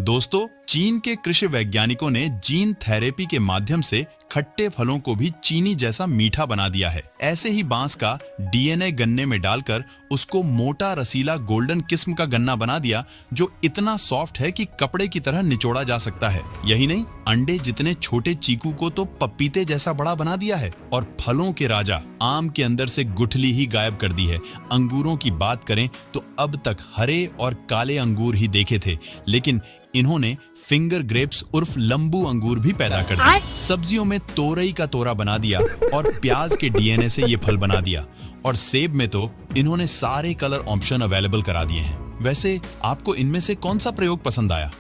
दोस्तों, चीन के कृषि वैज्ञानिकों ने जीन थेरेपी के माध्यम से खट्टे फलों को भी चीनी जैसा मीठा बना दिया है। ऐसे ही बांस का डीएनए गन्ने में डालकर उसको मोटा रसीला गोल्डन किस्म का गन्ना बना दिया, जो इतना सॉफ्ट है कि कपड़े की तरह निचोड़ा जा सकता है। यही नहीं, अंडे जितने छोटे चीकू को तो पपीते जैसा बड़ा बना दिया है। और फलों के राजा आम के अंदर से गुठली ही गायब कर दी है। अंगूरों की बात करें तो अब तक हरे और काले अंगूर ही देखे थे, लेकिन इन्होंने फिंगर ग्रेप्स उर्फ लंबू अंगूर भी पैदा कर दिए। सब्जियों में तोरई का तोरा बना दिया और प्याज के डीएनए से ये फल बना दिया। और सेब में तो इन्होंने सारे कलर ऑप्शन अवेलेबल करा दिए हैं। वैसे आपको इनमें से कौन सा प्रयोग पसंद आया?